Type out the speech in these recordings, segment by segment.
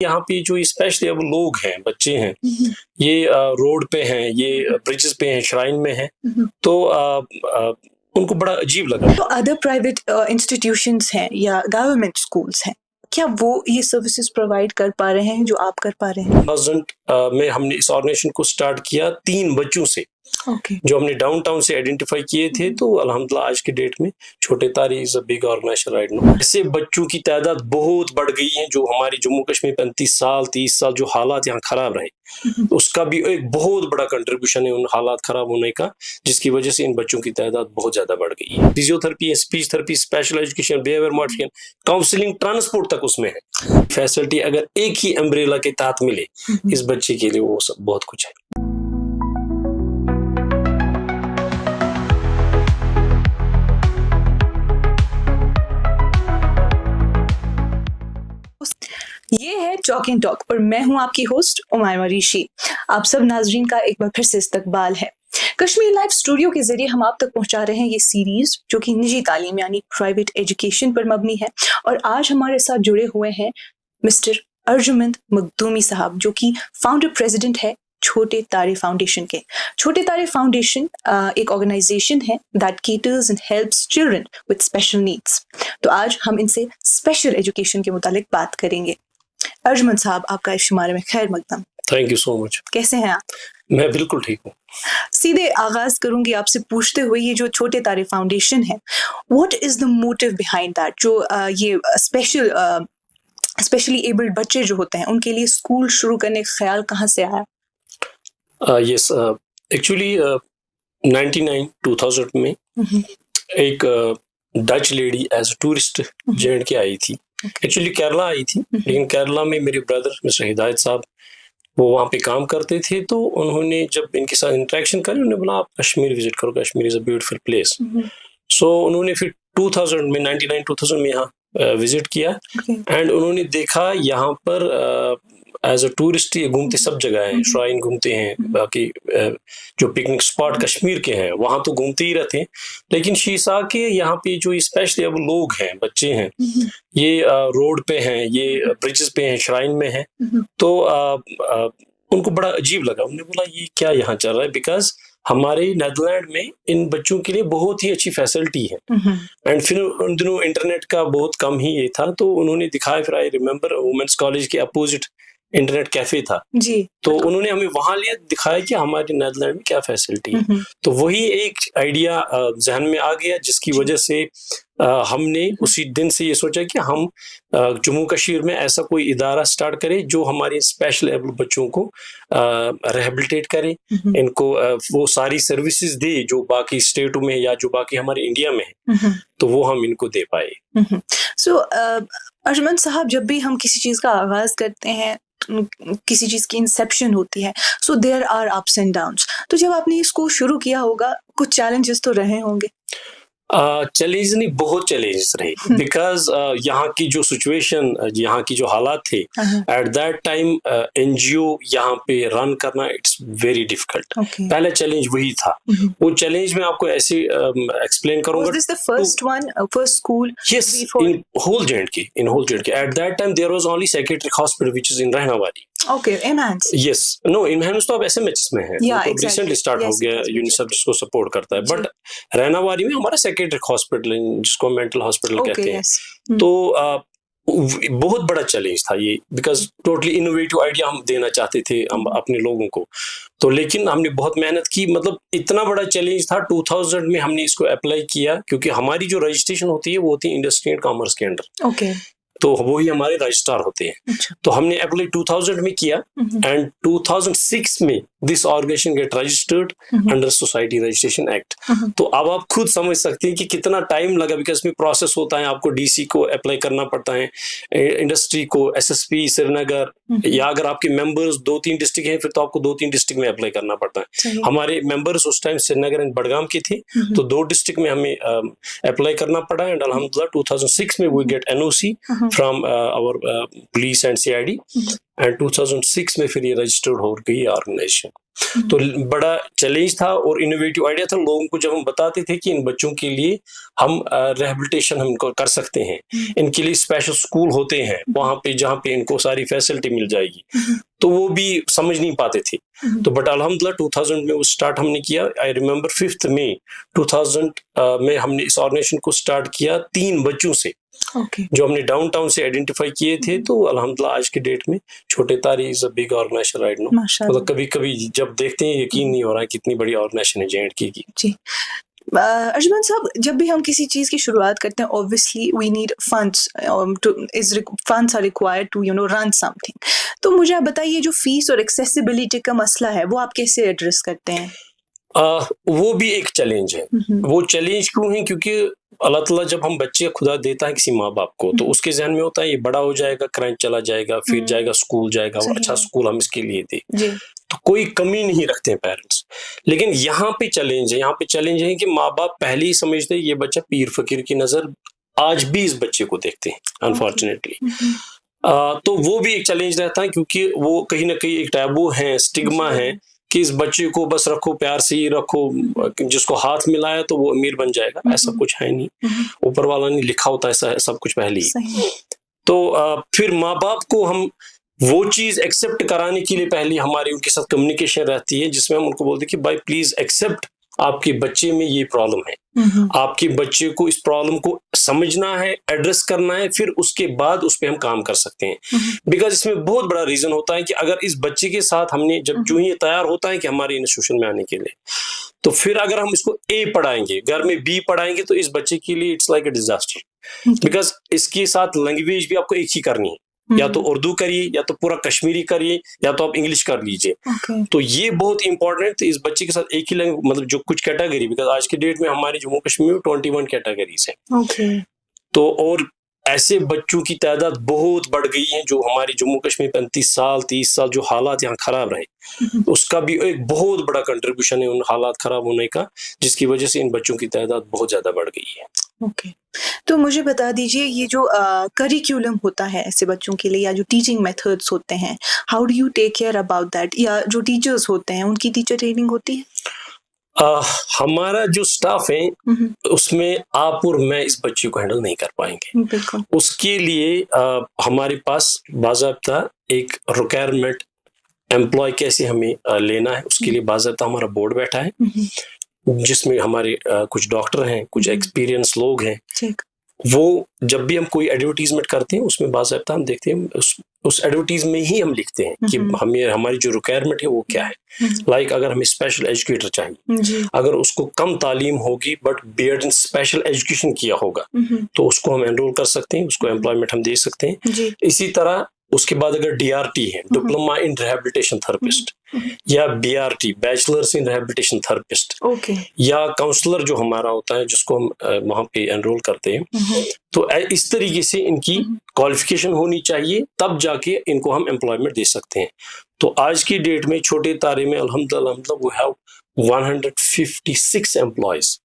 यहाँ पे जो स्पेशली अब लोग हैं, बच्चे हैं, ये रोड पे हैं, ये ब्रिजेस पे हैं, श्राइन में हैं, तो उनको बड़ा अजीब लगा। तो अदर प्राइवेट इंस्टीट्यूशंस हैं या गवर्नमेंट स्कूल्स हैं, क्या वो ये सर्विसेज प्रोवाइड कर पा रहे हैं जो आप कर पा रहे हैं? 2000 में हमने इस ऑर्गेनाइजेशन को स्टार्ट किया 3 बच्चों से, जो हमने डाउनटाउन से आइडेंटिफाई किए थे। तो अल्हम्दुलिल्लाह आज के डेट में Chhote Taare is a big organisation right now. ऐसे बच्चों की तादाद बहुत बढ़ गई है जो हमारे जम्मू कश्मीर 35 साल 30 साल जो हालात यहाँ खराब रहे, उसका भी एक बहुत बड़ा कंट्रीब्यूशन है उन हालात खराब होने का, जिसकी वजह से इन बच्चों की तादाद बहुत ज्यादा बढ़ गई है। Physiotherapy, speech therapy, special education, behaviour modification, counselling, transport तक उसमें है। फैसिलिटी अगर एक ही अम्ब्रेला के तहत मिले इस बच्चे के लिए, वो सब बहुत कुछ है। ये है टॉक एंड टॉक और मैं हूं आपकी होस्ट उमायमा ऋषि। आप सब नाजरीन का एक बार फिर से इस्तकबाल है। कश्मीर लाइव स्टूडियो के जरिए हम आप तक पहुंचा रहे हैं ये सीरीज जो कि निजी तालीम यानी प्राइवेट एजुकेशन पर मबनी है। और आज हमारे साथ जुड़े हुए हैं मिस्टर अर्जुमंद मखदूमी साहब, जो कि फाउंडर प्रेसिडेंट है छोटे तारे फाउंडेशन के। छोटे तारे फाउंडेशन एक ऑर्गेनाइजेशन है that caters and helps children with special needs. तो आज हम इनसे स्पेशल एजुकेशन के मुतालिक बात करेंगे। अर्जुमंद साहब, आपका इस शुमारे में खैर मकदम। Thank you so much. कैसे हैं आप? मैं बिल्कुल ठीक हूँ। सीधे आगाज करूंगी आपसे पूछते हुए, ये जो छोटे तारे फाउंडेशन है, what is the motive behind that? जो ये स्पेशली एबल्ड बच्चे जो होते हैं उनके लिए स्कूल शुरू करने का ख्याल कहाँ से आया? यस, एक्चुअली 2000 में एक डच लेडी एज टूरिस्ट जे.एंड.के आई थी। एक्चुअली केरला आई थी, लेकिन केरला में मेरे ब्रदर मिस्टर हिदायत साहब वो वहाँ पे काम करते थे। तो उन्होंने जब इनके साथ इंटरेक्शन करी, उन्होंने बोला आप कश्मीर विजिट करो, Kashmir is a beautiful place. So उन्होंने फिर 2000 में 2000 में यहाँ विजिट किया एंड उन्होंने देखा यहाँ पर एज अ टूरिस्ट ये घूमते सब जगह हैं, श्राइन घूमते हैं, बाकी जो पिकनिक स्पॉट कश्मीर के हैं वहां तो घूमते ही रहते हैं, लेकिन शीशा के यहाँ पे जो स्पेशली अब लोग हैं, बच्चे हैं, ये रोड पे हैं, ये ब्रिजेस पे हैं, श्राइन में हैं, तो उनको बड़ा अजीब लगा। उन्होंने बोला ये क्या यहाँ चल रहा है, बिकॉज हमारे नेदरलैंड में इन बच्चों के लिए बहुत ही अच्छी फैसिलिटी है। एंड फिर उन दिनों इंटरनेट का बहुत कम ही ये था, तो उन्होंने दिखाया। फिर आई रिमेम्बर वुमेन्स कॉलेज के अपोजिट इंटरनेट कैफे था जी, तो उन्होंने हमें वहां लिया, दिखाया कि हमारे नेदरलैंड में क्या फैसिलिटी है। तो वही एक आइडिया जहन में आ गया, जिसकी वजह से हमने उसी दिन से ये सोचा कि हम जम्मू कश्मीर में ऐसा कोई इदारा स्टार्ट करें जो हमारे स्पेशल एबल बच्चों को रिहेबिलिटेट करे, इनको वो सारी सर्विसेज दे जो बाकी स्टेटों में या जो बाकी हमारे इंडिया में है, तो वो हम इनको दे पाए। सो अर्जुमंद साहब, जब भी हम किसी चीज का आगाज करते हैं, किसी चीज की इंसेप्शन होती है, so there are ups and downs. तो जब आपने इसको शुरू किया होगा, कुछ चैलेंजेस तो रहे होंगे? चैलेंज नहीं, बहुत चैलेंजेस रहे, बिकॉज यहाँ की जो सिचुएशन, यहाँ की जो हालात थे एट दैट टाइम, एनजीओ यहाँ पे रन करना इट्स वेरी डिफिकल्ट। पहला चैलेंज वही था। वो चैलेंज में आपको ऐसे एक्सप्लेन करूंगा। Was this the first one, first school? Yes, in whole J&K, at that time there was only psychiatric hospital which is in Rahnawali. Okay, Imhans. Yes, no, Imhans तो अब SMH में है, recently start हो गया, UNICEF जिसको support करता है, but रहनावाली में हमारा साइकियाट्रिक हॉस्पिटल है जिसको मेंटल हॉस्पिटल कहते हैं। तो बहुत बड़ा चैलेंज था ये, बिकॉज टोटली इनोवेटिव आइडिया हम देना चाहते थे हम अपने लोगों को, तो लेकिन हमने बहुत मेहनत की। मतलब इतना बड़ा चैलेंज था। 2000 में हमने इसको अप्लाई किया, क्योंकि हमारी जो रजिस्ट्रेशन होती है वो होती है इंडस्ट्री एंड कॉमर्स के अंडर, तो वही हमारे रजिस्ट्रार होते हैं। तो हमने अप्लाई 2000 में किया एंड 2006 में this organisation get registered under society registration act. तो अब आप खुद समझ सकते हैं कि कितना टाइम लगा, बिकॉज इसमें प्रोसेस होता है, आपको डीसी को अप्लाई करना पड़ता है, इंडस्ट्री को, एसएसपी श्रीनगर, या अगर आपके मेंबर्स 2-3 डिस्ट्रिक्ट हैं फिर तो आपको 2-3 डिस्ट्रिक्ट में अप्लाई करना पड़ता है। हमारे मेंबर्स उस टाइम श्रीनगर एंड बडगाम के थे, तो 2 डिस्ट्रिक्ट में हमें अप्लाई करना पड़ा एंड अल्हम्दुलिल्लाह 2006 में we get NOC from our police and CID, and 2006 में फिर ये रजिस्टर्ड हो गई ऑर्गेनाइजेशन। तो बड़ा चैलेंज था और इनोवेटिव आइडिया था। लोगों को जब हम बताते थे कि इन बच्चों के लिए हम रिहेबिलिटेशन हम इनको कर सकते हैं, इनके लिए स्पेशल स्कूल होते हैं वहां पे जहाँ पे इनको सारी फैसिलिटी मिल जाएगी, तो वो भी समझ नहीं पाते थे। तो बट अल्हम्दुलिल्लाह 2000 में वो स्टार्ट हमने किया। आई रिमेम्बर 5 मई 2000 में हमने इस ऑर्गेनाइजेशन को स्टार्ट किया 3 बच्चों से, जो हमने डाउनटाउन से आइडेंटिफाई किए थे। तो अल्हम्दुलिल्लाह आज के डेट में Chhote Taare is a big organisation right now. मतलब कभी कभी जब देखते हैं यकीन नहीं हो रहा है कितनी बड़ी ऑर्गेनाइजेशन है J&K की। जी अर्जुमंद साहब, जब भी हम किसी चीज की शुरुआत करते हैं, obviously we need funds, funds are required to run something. तो मुझे आप बताइए, जो फीस और एक्सेसिबिलिटी का मसला है वो आप कैसे एड्रेस करते हैं? वो भी एक चैलेंज है। वो चैलेंज क्यों है? क्योंकि अल्लाह ताला जब हम बच्चे खुदा देता है किसी माँ बाप को, तो उसके जहन में होता है ये बड़ा हो जाएगा, क्रंच चला जाएगा, फिर जाएगा स्कूल जाएगा, वो अच्छा स्कूल हम इसके लिए दे, तो कोई कमी नहीं रखते हैं पेरेंट्स। लेकिन यहाँ पे चैलेंज है, यहाँ पे चैलेंज है कि माँ बाप पहले ही समझते हैं ये बच्चा पीर फकीर की नजर आज भी इस बच्चे को देखते हैं अनफॉर्चुनेटली। तो वो भी एक चैलेंज रहता है, क्योंकि वो कहीं ना कहीं एक टैबू है, स्टिग्मा है कि इस बच्चे को बस रखो, प्यार से ही रखो, जिसको हाथ मिलाया तो वो अमीर बन जाएगा। ऐसा कुछ है नहीं, ऊपर वाला ने लिखा होता है सब कुछ पहले ही। तो फिर माँ बाप को हम वो चीज एक्सेप्ट कराने के लिए पहले हमारी उनके साथ कम्युनिकेशन रहती है, जिसमें हम उनको बोलते हैं कि भाई प्लीज एक्सेप्ट, आपके बच्चे में ये प्रॉब्लम है, आपके बच्चे को इस प्रॉब्लम को समझना है, एड्रेस करना है, फिर उसके बाद उस पर हम काम कर सकते हैं। बिकॉज इसमें बहुत बड़ा रीजन होता है कि अगर इस बच्चे के साथ हमने जब जो ही तैयार होता है कि हमारे इंस्टीट्यूशन में आने के लिए, तो फिर अगर हम इसको A पढ़ाएंगे, घर में B पढ़ाएंगे, तो इस बच्चे के लिए it's like a disaster. Because इसके साथ लैंग्वेज भी आपको एक ही करनी है, या तो उर्दू करिए, या तो पूरा कश्मीरी करिए, या तो आप इंग्लिश कर लीजिए। तो ये बहुत इंपॉर्टेंट है इस बच्चे के साथ एक ही लैंग्वेज, मतलब जो कुछ कैटेगरी, बिकॉज आज के डेट में हमारे जम्मू कश्मीर में 21 कैटेगरीज है। तो और ऐसे बच्चों की तादाद बहुत बढ़ गई है जो हमारे जम्मू कश्मीर 35 साल 30 साल जो हालात यहाँ खराब रहे, उसका भी एक बहुत बड़ा कंट्रीब्यूशन है उन हालात खराब होने का, जिसकी वजह से इन बच्चों की तादाद बहुत ज्यादा बढ़ गई है। ओके, तो मुझे बता दीजिए, ये जो करिकुलम होता है ऐसे बच्चों के लिए, या जो टीचिंग मेथड्स होते हैं, how do you take care about that? या जो टीचर्स होते हैं उनकी टीचर ट्रेनिंग होती है? हमारा जो स्टाफ है उसमें आप और मैं इस बच्चे को हैंडल नहीं कर पाएंगे। उसके लिए हमारे पास बाज़ाब्ता एक रिक्वायरमेंट एम्प्लॉय कैसे हमें लेना है, उसके लिए बाज़ाब्ता हमारा बोर्ड बैठा है, जिसमें हमारे कुछ डॉक्टर हैं, कुछ एक्सपीरियंस लोग हैं। वो जब भी हम कोई एडवर्टीजमेंट करते हैं उसमें बाज़ाब्ता हम देखते हैं, उस एडवर्टीज में ही हम लिखते हैं कि हमें हमारी जो रिक्वायरमेंट है वो क्या है। लाइक अगर हमें स्पेशल एजुकेटर चाहिए, अगर उसको कम तालीम होगी but B.Ed in special education किया होगा, तो उसको हम एनरोल कर सकते हैं, उसको एम्प्लॉयमेंट हम दे सकते हैं। इसी तरह उसके बाद अगर DRT है, डिप्लोमा इन रिहेबिलिटेशन थेरेपिस्ट, या BRT bachelors in rehabilitation therapist, या काउंसलर जो हमारा होता है जिसको हम वहां पे एनरोल करते हैं, तो इस तरीके से इनकी क्वालिफिकेशन होनी चाहिए, तब जाके इनको हम एम्प्लॉयमेंट दे सकते हैं। तो आज की डेट में छोटे तारे में अल्हम्दुलिल्लाह we have 156 employees,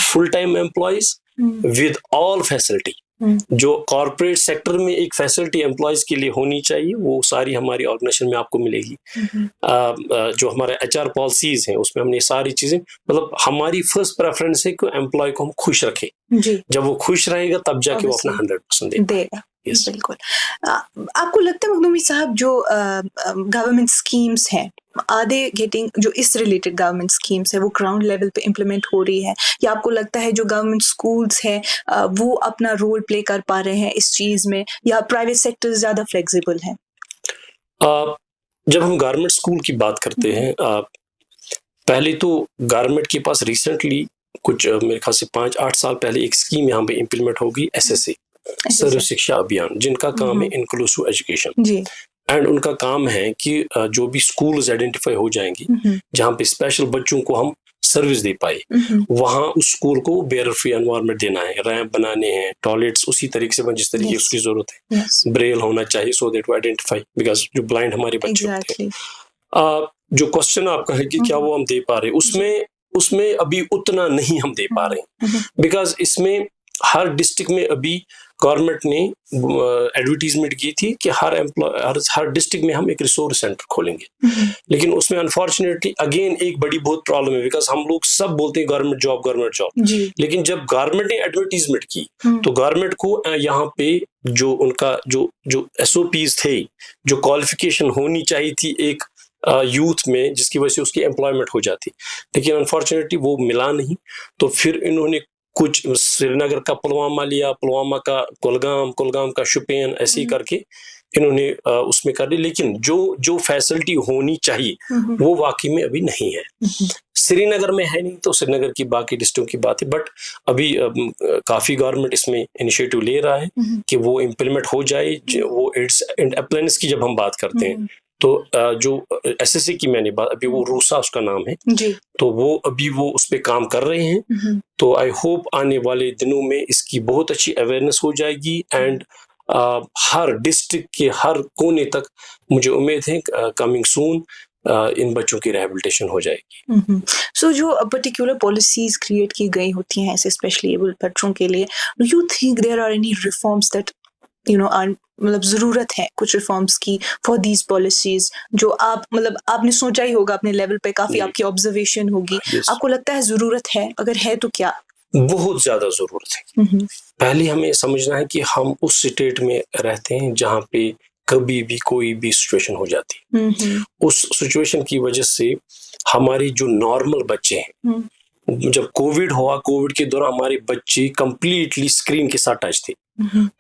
full time employees with all facility. जो कॉर्पोरेट सेक्टर में एक फैसिलिटी एम्प्लॉयज के लिए होनी चाहिए वो सारी हमारी ऑर्गेनाइजेशन में आपको मिलेगी। जो हमारे HR पॉलिसीज हैं उसमें हमने सारी चीजें, मतलब हमारी फर्स्ट प्रेफरेंस है कि एम्प्लॉय को हम खुश रखें। जब वो खुश रहेगा तब जाके वो अपना 100% देगा। बिल्कुल। आपको लगता है मखदूमी साहब, जो गवर्नमेंट स्कीम्स हैं, आर दे गेटिंग, जो इस रिलेटेड गवर्नमेंट स्कीम्स है वो ग्राउंड लेवल पे इम्प्लीमेंट हो रही है, या आपको लगता है जो गवर्नमेंट स्कूल्स हैं वो अपना रोल प्ले कर पा रहे हैं इस चीज में, या प्राइवेट सेक्टर ज्यादा फ्लेक्सिबल है? जब हम गवर्नमेंट स्कूल की बात करते हैं, पहले तो गवर्नमेंट के पास रिसेंटली कुछ मेरे ख्याल से 5-8 साल पहले एक स्कीम यहाँ पे इम्प्लीमेंट होगी, SSA सर्व शिक्षा अभियान, जिनका काम है इंक्लूसिव एजुकेशन। एंड उनका काम है कि जो भी स्कूल्स आइडेंटिफाई हो जाएंगे जहाँ पे स्पेशल बच्चों को हम सर्विस दे पाए, वहां उस स्कूल को बेयर फ्री एनवायरनमेंट देना है, रैंप बनाने हैं, टॉयलेट्स उसी तरीके से जिस तरीके उसकी जरूरत है, ब्रेल होना चाहिए so that we identify, because जो ब्लाइंड हमारे बच्चे होते हैं। जो क्वेश्चन आपका है कि क्या वो हम दे पा रहे, उसमें अभी उतना नहीं हम दे पा रहे हैं, बिकॉज इसमें हर डिस्ट्रिक्ट में अभी गवर्नमेंट ने एडवर्टीजमेंट की थी कि हर डिस्ट्रिक्ट में हम एक रिसोर्स सेंटर खोलेंगे, लेकिन उसमें अनफॉर्चुनेटली अगेन एक बड़ी बहुत प्रॉब्लम है, बिकॉज हम लोग सब बोलते हैं गवर्नमेंट जॉब, लेकिन जब गवर्नमेंट ने एडवर्टीजमेंट की तो गवर्नमेंट को यहाँ पे जो उनका जो SOPs थे, जो क्वालिफिकेशन होनी चाहिए थी एक यूथ में जिसकी वजह से उसकी एम्प्लॉयमेंट हो जाती, लेकिन अनफॉर्चुनेटली वो मिला नहीं। तो फिर इन्होंने कुछ श्रीनगर का पुलवामा लिया, पुलवामा का कुलगाम का शुपियन, ऐसे ही करके इन्होंने उसमें कर दी, लेकिन जो फैसिलिटी होनी चाहिए वो वाकई में अभी नहीं है। श्रीनगर में है नहीं तो श्रीनगर की बाकी डिस्ट्रिक्टों की बात है, बट अभी काफी गवर्नमेंट इसमें इनिशिएटिव ले रहा है कि वो इम्प्लीमेंट हो जाए। वो एड्स एंड अप्लायंस की जब हम बात करते हैं तो जो SSA की मैंने बात, अभी वो रूसा उसका नाम है जी, तो वो अभी वो उस पे काम कर रहे हैं। तो आई होप आने वाले दिनों में इसकी बहुत अच्छी अवेयरनेस हो जाएगी एंड हर डिस्ट्रिक्ट के हर कोने तक मुझे उम्मीद है कमिंग सून इन बच्चों की रिहैबिलिटेशन हो जाएगी। सो जो पर्टिकुलर पॉलिसीज क्रिएट की गई होती हैं ऐसे स्पेशली एबल बच्चों के लिए, do you think there are any reforms that मतलब जरूरत है कुछ रिफॉर्म्स की फॉर दीज पॉलिसीज, जो आप मतलब आपने सोचा ही होगा अपने लेवल पे, काफी आपकी ऑब्जर्वेशन होगी, आपको लगता है जरूरत है, अगर है तो क्या? बहुत ज्यादा जरूरत है। पहले हमें समझना है कि हम उस स्टेट में रहते हैं जहाँ पे कभी भी कोई भी सिचुएशन हो जाती, उस सिचुएशन की वजह से हमारे जो नॉर्मल बच्चे हैं, जब कोविड हुआ, कोविड के दौरान हमारे बच्चे कंप्लीटली स्क्रीन के साथ टच थे,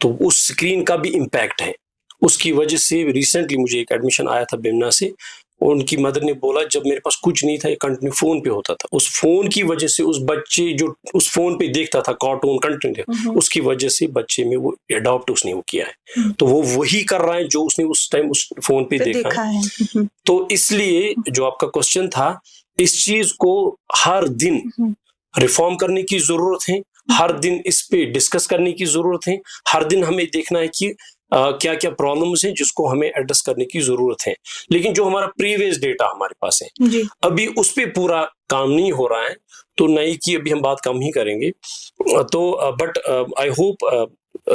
तो उस स्क्रीन का भी इम्पैक्ट है। उसकी वजह से रिसेंटली मुझे एक एडमिशन आया था बिमना से, उनकी मदर ने बोला जब मेरे पास कुछ नहीं था, ये कंटिन्यू फोन पे होता था, उस फोन की वजह से उस बच्चे जो उस फोन पे देखता था कार्टून कंटिन्यू, उसकी वजह से बच्चे में वो अडॉप्ट उसने वो किया है, तो वो वही कर रहा है जो उसने उस टाइम उस फोन पे देखा है। तो इसलिए जो आपका क्वेश्चन था, इस चीज को हर दिन रिफॉर्म करने की जरूरत है, हर दिन इस पे डिस्कस करने की जरूरत है, हर दिन हमें देखना है कि क्या क्या प्रॉब्लम्स हैं जिसको हमें एड्रेस करने की जरूरत है। लेकिन जो हमारा प्रीवियस डेटा हमारे पास है अभी उस पे पूरा काम नहीं हो रहा है, तो नई की अभी हम बात कम ही करेंगे। तो बट आई होप,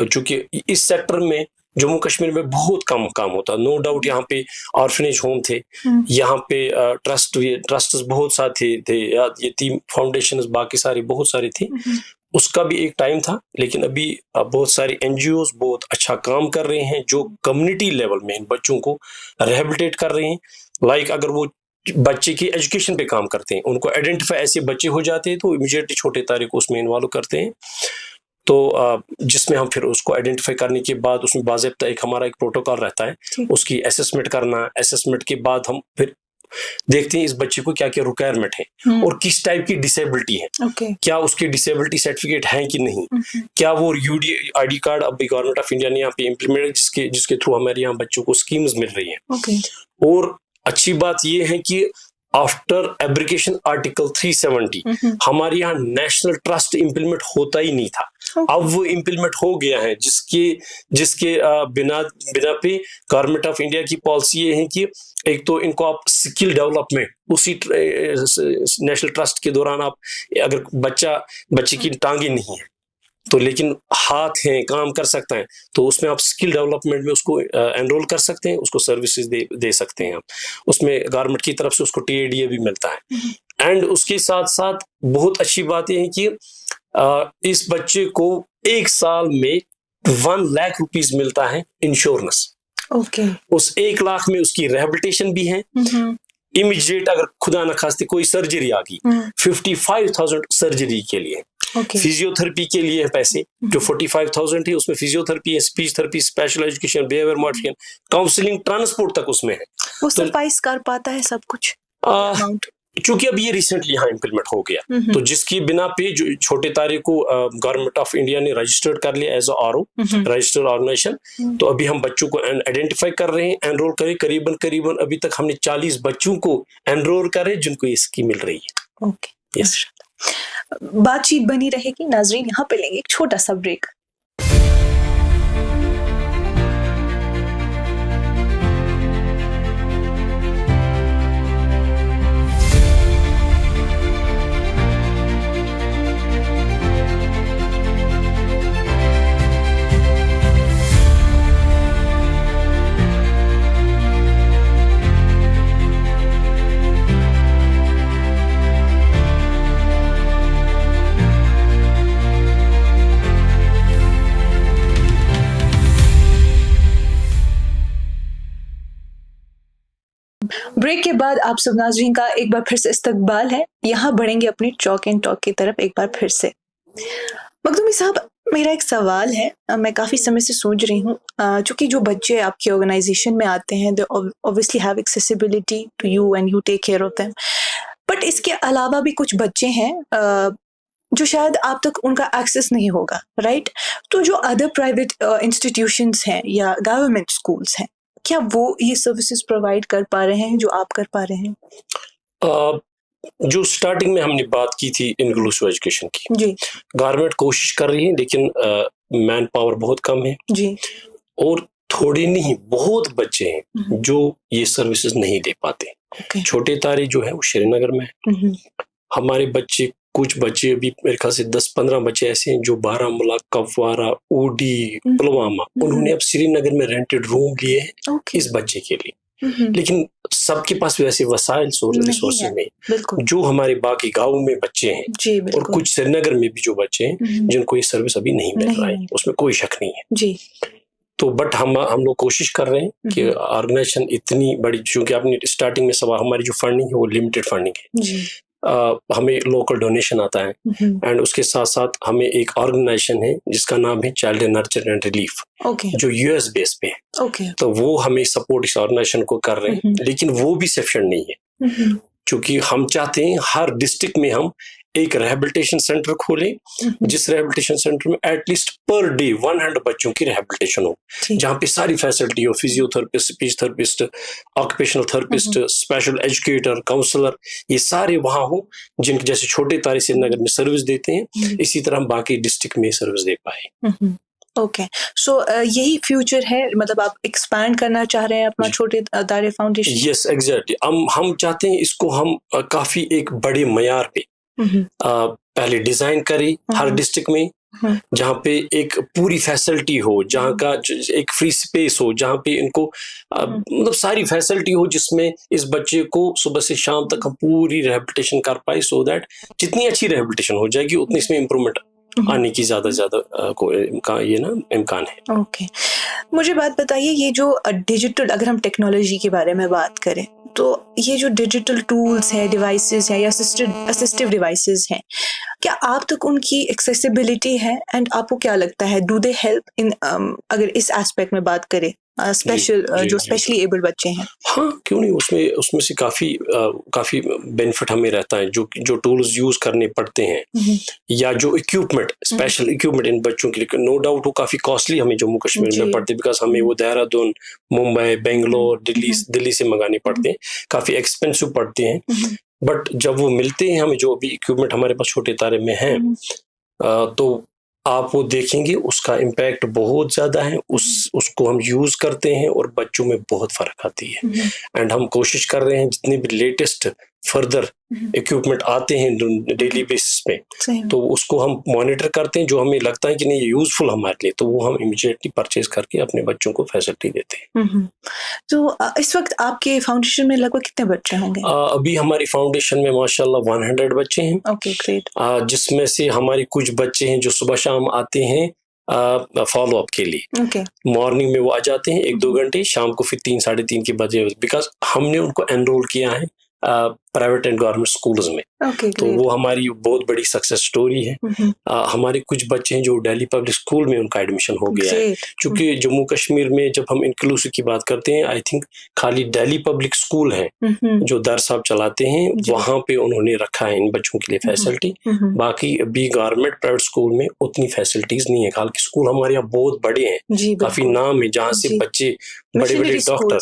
चूंकि इस सेक्टर में जम्मू कश्मीर में बहुत कम काम होता, नो डाउट। यहाँ पे ऑर्फनेज होम थे, यहाँ पे ट्रस्ट बहुत सारे थे, यतीम फाउंडेशन बाकी सारे बहुत सारे थे, उसका भी एक टाइम था। लेकिन अभी बहुत सारी NGOs बहुत अच्छा काम कर रहे हैं जो कम्युनिटी लेवल में इन बच्चों को रिहेबिलिटेट कर रहे हैं। लाइक अगर वो बच्चे की एजुकेशन पे काम करते हैं, उनको आइडेंटिफाई ऐसे बच्चे हो जाते हैं तो इमीडिएटली छोटे तारीख को उसमें इन्वॉल्व करते हैं, तो जिसमें हम फिर उसको आइडेंटिफाई करने के बाद उसमें बाज़ाब्ता एक हमारा एक प्रोटोकॉल रहता है, उसकी असेसमेंट करना, असेसमेंट के बाद हम फिर देखते हैं इस बच्चे को क्या क्या रिक्वायरमेंट है और किस टाइप की डिसेबिलिटी है, क्या उसकी डिसेबिलिटी सर्टिफिकेट है कि नहीं, क्या वो ID कार्ड अभी गवर्नमेंट ऑफ इंडिया ने यहाँ पे इम्प्लीमेंट जिसके थ्रू हमारे यहाँ बच्चों को स्कीम्स मिल रही हैं। और अच्छी बात ये है कि आफ्टर एब्रिकेशन आर्टिकल 370 हमारे यहाँ नेशनल ट्रस्ट इम्प्लीमेंट होता ही नहीं था, अब वो इम्प्लीमेंट हो गया है, जिसके बिना पे गवर्नमेंट ऑफ इंडिया की पॉलिसी ये है कि एक तो इनको आप स्किल डेवलपमेंट उसी नेशनल ट्रस्ट के दौरान आप, अगर बच्चे की टांगे नहीं है तो लेकिन हाथ हैं, काम कर सकता है, तो उसमें आप स्किल डेवलपमेंट में उसको एनरोल कर सकते हैं, उसको सर्विसेज दे सकते हैं आप, उसमें गवर्नमेंट की तरफ से उसको TADA भी मिलता है। एंड उसके साथ साथ बहुत अच्छी बात यह है कि इस बच्चे को 1 साल में 1 लाख रुपीस मिलता है इंश्योरेंस। उस 1 लाख में उसकी रिहेबिलिटेशन भी है, इमीडिएट अगर खुदा न खास्ते कोई सर्जरी आ गई 55,000 सर्जरी के लिए, फिजियोथेरेपी के लिए पैसे जो 45,000 है, उसमें फिजियोथेरेपी है, speech therapy, special education, behaviour modification, counselling, transport तक उसमें है। वो सफाइस कर पाता है सब कुछ? चूंकि अब ये रिसेंटली यहाँ इम्प्लीमेंट हो गया, तो जिसकी बिना पे जो छोटे तारीख को गवर्नमेंट ऑफ इंडिया ने रजिस्टर्ड कर लिया एज RO, रजिस्टर्ड ऑर्गेनाइजेशन, तो अभी हम बच्चों को आइडेंटिफाई कर रहे हैं, एनरोल करें, करीबन अभी तक हमने 40 बच्चों को एनरोल करे जिनको ये स्कीम मिल रही है। यस, बातचीत बनी रहेगी नाजरीन, यहाँ पे लेंगे एक छोटा सा ब्रेक। ब्रेक के बाद आप सब नाज़रीन का एक बार फिर से इस्तकबाल है। यहाँ बढ़ेंगे अपनी चॉक एंड टॉक की तरफ एक बार फिर से। मखदूमी साहब, मेरा एक सवाल है, मैं काफ़ी समय से सोच रही हूँ, चूँकि जो बच्चे आपकी ऑर्गेनाइजेशन में आते हैं they obviously have accessibility to you and you take care of them, but इसके अलावा भी कुछ बच्चे हैं जो शायद आप तक उनका एक्सेस नहीं होगा, राइट? तो जो अदर प्राइवेट इंस्टीट्यूशंस हैं या गवर्नमेंट स्कूल्स हैं, क्या वो ये सर्विसेज प्रोवाइड कर पा रहे हैं जो आप कर पा रहे हैं? जो स्टार्टिंग में हमने बात की थी इंक्लूसिव एजुकेशन की, जी गवर्नमेंट कोशिश कर रही है, लेकिन मैन पावर बहुत कम है जी। और थोड़े नहीं बहुत बच्चे हैं जो ये सर्विसेज नहीं दे पाते। ओके। छोटे तारे जो है वो श्रीनगर में है। हमारे बच्चे, कुछ बच्चे अभी मेरे ख्याल से 10-15 बच्चे ऐसे हैं जो बारामूला, कपवारा, ऊडी, पुलवामा, उन्होंने अब श्रीनगर में रेंटेड रूम लिए हैं इस बच्चे के लिए। लेकिन सबके पास वैसे वसाइल रिसोर्सेज नहीं, बिल्कुल। जो हमारे बाकी गाँव में बच्चे हैं जी और बिल्कुल। कुछ श्रीनगर में भी जो बच्चे हैं जिनको ये सर्विस अभी नहीं मिल रहा है, उसमें कोई शक नहीं है जी। तो बट हम लोग कोशिश कर रहे हैं कि ऑर्गेनाइजेशन इतनी बड़ी, क्योंकि आपने स्टार्टिंग में सवाल, हमारी जो फंडिंग है वो लिमिटेड फंडिंग है जी। हमें लोकल डोनेशन आता है एंड उसके साथ साथ हमें एक ऑर्गेनाइजेशन है जिसका नाम है चाइल्ड नर्चर एंड रिलीफ, जो यूएस बेस पे है। तो वो हमें सपोर्ट इस ऑर्गेनाइजेशन को कर रहे हैं, लेकिन वो भी सफिशिएंट नहीं है, क्योंकि हम चाहते हैं हर डिस्ट्रिक्ट में हम एक रिहेबिलिटेशन सेंटर खोलें, जिस रिहेबिलिटेशन सेंटर में एटलीस्ट पर डे 100 बच्चों की रिहेबिलिटेशन हो, जहाँ पे सारी फैसिलिटी हो, physiotherapist, speech therapist, occupational therapist, special educator, counsellor, ये सारे वहाँ हो, जिनके जैसे छोटे तारे श्रीनगर में सर्विस देते हैं, इसी तरह हम बाकी डिस्ट्रिक्ट में सर्विस दे पाए। ओके, सो यही फ्यूचर है, मतलब आप एक्सपैंड करना चाह रहे हैं अपना छोटे तारे फाउंडेशन? यस एग्जैक्टली, हम चाहते हैं इसको हम काफी एक बड़े मयार पे पहले डिजाइन करें हर डिस्ट्रिक्ट में, जहाँ पे एक पूरी फैसिलिटी हो, जहाँ का एक फ्री स्पेस हो, जहाँ पे इनको मतलब सारी फैसिलिटी हो, जिसमें इस बच्चे को सुबह से शाम तक हम पूरी रिहेबिलिटेशन कर पाए, सो दैट जितनी अच्छी रिहेबिलिटेशन हो जाएगी उतनी इसमें इम्प्रूवमेंट आने की ज्यादा ये ना इम्कान है। ओके, मुझे बात बताइए, ये जो डिजिटल, अगर हम टेक्नोलॉजी के बारे में बात करें तो ये जो डिजिटल टूल्स हैं, डिवाइसेस हैं या असिस्टिव डिवाइसेस हैं, क्या आप तक उनकी एक्सेसिबिलिटी है? एंड आपको क्या लगता है, डू दे हेल्प इन, अगर इस एस्पेक्ट में बात करें, जो स्पेशली एबल बच्चे हैं? हाँ, क्यों नहीं, उसमें से काफी बेनिफिट हमें रहता है। जो टूल्स यूज करने पड़ते हैं या जो इक्विपमेंट, स्पेशल इक्विपमेंट इन बच्चों के लिए, नो डाउट वो काफी कॉस्टली हमें जम्मू कश्मीर में पड़ते हैं, बिकॉज हमें वो देहरादून, मुंबई, बेंगलोर, दिल्ली से मंगाने पड़ते हैं, काफी एक्सपेंसिव पड़ते हैं। बट जब वो मिलते हैं हमें, जो अभी इक्विपमेंट हमारे पास छोटे तारे में है, तो आप वो देखेंगे उसका इम्पैक्ट बहुत ज्यादा है, उसको हम यूज करते हैं और बच्चों में बहुत फर्क आती है। एंड हम कोशिश कर रहे हैं जितने भी लेटेस्ट फर्दर इक्विपमेंट आते हैं डेली बेसिस पे, तो उसको हम मॉनिटर करते हैं, जो हमें लगता है कि नहीं ये यूजफुल हमारे लिए, तो वो हम इमीडिएटली परचेज करके अपने बच्चों को फैसिलिटी देते हैं। तो इस वक्त आपके फाउंडेशन में लगभग कितने बच्चे होंगे? अभी हमारी फाउंडेशन में माशाल्लाह 100 बच्चे हैं। Okay, great. जिसमें से हमारी कुछ बच्चे हैं जो सुबह शाम आते हैं फॉलो अप के लिए। मॉर्निंग में वो आ जाते हैं 1-2 घंटे, शाम को फिर 3-3:30 के बजे, बिकॉज हमने उनको एनरोल किया है प्राइवेट एंड गवर्नमेंट स्कूल्स में। तो वो हमारी बहुत बड़ी सक्सेस स्टोरी है। हमारे कुछ बच्चे हैं जो दिल्ली पब्लिक स्कूल में उनका एडमिशन हो गया है, क्योंकि जम्मू कश्मीर में जब हम इंक्लूसिव की बात करते हैं, आई थिंक खाली दिल्ली पब्लिक स्कूल है जो दर साहब चलाते हैं, वहां पे उन्होंने रखा है इन बच्चों के लिए फैसिलिटी। बाकी अभी गवर्नमेंट प्राइवेट स्कूल में उतनी फैसिलिटीज नहीं है, हालांकि स्कूल हमारे यहाँ बहुत बड़े हैं, काफी नाम है, जहाँ से बच्चे बड़े बड़े डॉक्टर,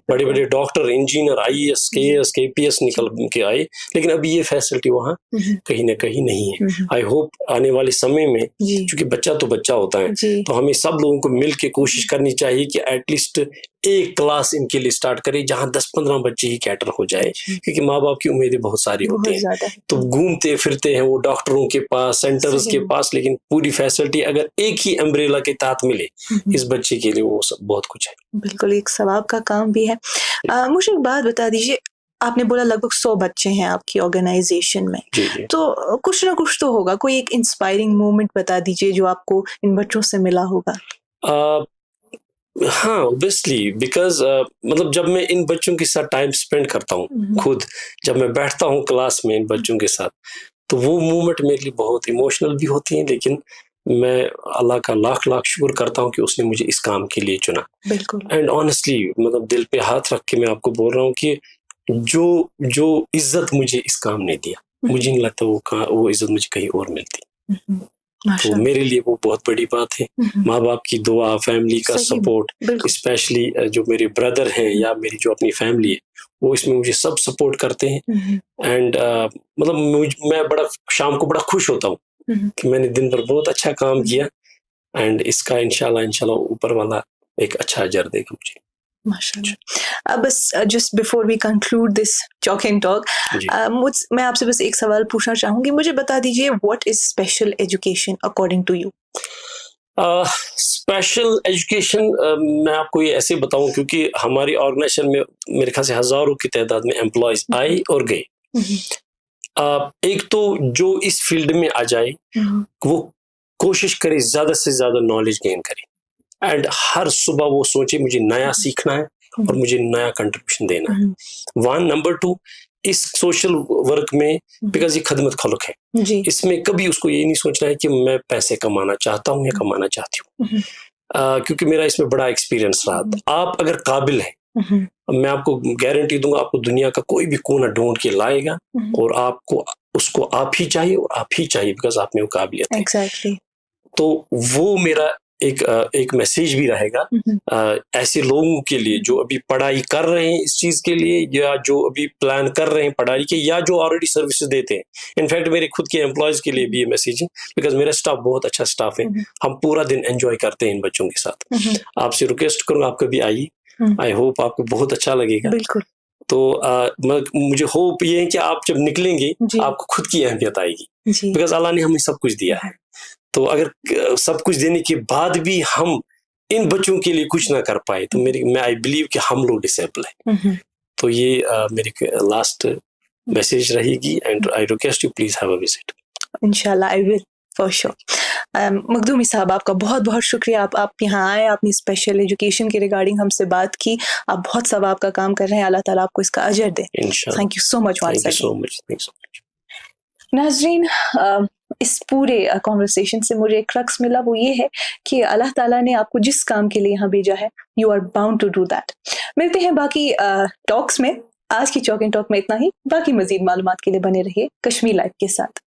बड़े बड़े doctor, engineer, IAS, KAS, KPS निकल के आए, लेकिन अभी ये फैसिलिटी वहाँ कहीं ना कहीं नहीं है। आई होप आने वाले समय में, क्योंकि बच्चा तो बच्चा होता है, तो हमें सब लोगों को मिल के कोशिश करनी चाहिए कि एटलीस्ट एक क्लास इनके लिए स्टार्ट करें जहाँ 10-15 बच्चे ही कैटर हो जाए, क्योंकि माँ बाप की उम्मीदें बहुत सारी होती हैं, तो घूमते फिरते हैं वो डॉक्टरों के पास, सेंटर्स के पास, लेकिन पूरी फैसिलिटी अगर एक ही अम्ब्रेला के तहत मिले इस बच्चे के लिए, वो सब बहुत कुछ है। बिल्कुल एक सवाब का काम भी है। मुझे एक बात बता दीजिए, आपने बोला लगभग 100 बच्चे हैं आपकी ऑर्गेनाइजेशन में, तो कुछ ना कुछ तो होगा, कोई एक इंस्पायरिंग मोमेंट बता दीजिए जो आपको इन बच्चों से मिला होगा। हाँ, ऑब्वियसली बिकॉज़ मतलब जब मैं इन बच्चों के साथ टाइम स्पेंड करता हूँ खुद, जब मैं बैठता हूँ क्लास में इन बच्चों के साथ, तो वो मोमेंट मेरे लिए बहुत इमोशनल भी होती हैं, लेकिन मैं अल्लाह का लाख-लाख शुक्र करता हूँ कि उसने मुझे इस काम के लिए चुना। बिल्कुल। एंड ऑनेस्टली मतलब दिल पे हाथ रख के मैं आपको बोल रहा हूँ कि जो इज़्ज़त मुझे इस काम ने दिया, मुझे नहीं लगता वो इज़्ज़त मुझे कहीं और मिलती। तो माशाल्लाह। मेरे लिए वो बहुत बड़ी बात है। माँ-बाप की दुआ, फैमिली का सही में, सपोर्ट, बिल्कुल। स्पेशली जो मेरे ब्रदर हैं या मेरी जो अपनी फैमिली है, वो इसमें मुझे सब सपोर्ट करते हैं। एंड मतलब मैं बड़ा शाम को बड़ा खुश होता हूँ कि मैंने दिन भर बहुत अच्छा काम किया एंड इसका इंशाल्लाह ऊपर वाला एक अच्छा अजर देगा मुझे। माशाल्लाह। अब बस just before we conclude this talk and talk, जी। मैं आपसे बस एक सवाल पूछना चाहूंगी, मुझे बता दीजिए what is special education according to you? Special education मैं आपको ये ऐसे बताऊं क्योंकि हमारी ऑर्गेनाइजेशन में मेरे ख्याल से हजारों की तादाद में एम्प्लॉयज आए और गए। एक तो जो इस फील्ड में आ जाए वो कोशिश करे ज्यादा से ज्यादा नॉलेज गेन करे एंड हर सुबह वो सोचे मुझे नया सीखना है और मुझे नया कंट्रीब्यूशन देना है। वन नंबर टू, इस सोशल वर्क में बिकॉज ये खदमत खलक है, इसमें कभी उसको ये नहीं सोचना है कि मैं पैसे कमाना चाहता हूँ या कमाना चाहती हूँ, क्योंकि मेरा इसमें बड़ा एक्सपीरियंस रहा। आप अगर काबिल है, मैं आपको गारंटी दूंगा आपको दुनिया का कोई भी कोना ढूंढ के लाएगा और आपको उसको आप ही चाहिए और आप ही चाहिए बिकॉज आप में वो काबिलियत है। Exactly. तो वो मेरा एक मैसेज भी रहेगा ऐसे लोगों के लिए जो अभी पढ़ाई कर रहे हैं इस चीज के लिए या जो अभी प्लान कर रहे हैं पढ़ाई के या जो ऑलरेडी सर्विसेज देते हैं। इनफैक्ट मेरे खुद के एम्प्लॉयज के लिए भी ये मैसेज है बिकॉज मेरा स्टाफ बहुत अच्छा स्टाफ है, हम पूरा दिन एंजॉय करते हैं इन बच्चों के साथ। आपसे रिक्वेस्ट करूंगा आप कभी आइए, आई होप आपको बहुत अच्छा लगेगा। बिल्कुल। तो मुझे होप ये है कि आप जब निकलेंगे आपको खुद की अहमियत आएगी बिकॉज अल्लाह ने हमें सब कुछ दिया है। तो अगर सब कुछ देने के बाद भी हम इन बच्चों के लिए कुछ ना कर पाए तो मैं आई बिलीव कि हम लोग डिसेबल हैं। तो ये मेरी लास्ट मैसेज रहेगी and I request you please have a visit. इंशाल्लाह I will for sure. Makhdoomi साहब, आपका बहुत बहुत शुक्रिया, आप यहाँ आए, आपने स्पेशल एजुकेशन के रिगार्डिंग हमसे बात की। आप बहुत सवाब का काम कर रहे हैं, अल्लाह ताला आपको इसका अजर दे। Thank you so much once again. नाज़रीन, इस पूरे कॉन्वर्सेशन से मुझे एक क्रक्स मिला, वो ये है कि अल्लाह ताला ने आपको जिस काम के लिए यहाँ भेजा है, you are bound to do that. मिलते हैं बाकी टॉक्स में। आज की चॉक एंड टॉक में इतना ही। बाकी मजीद मालूमात के लिए बने रहिए कश्मीर लाइव के साथ।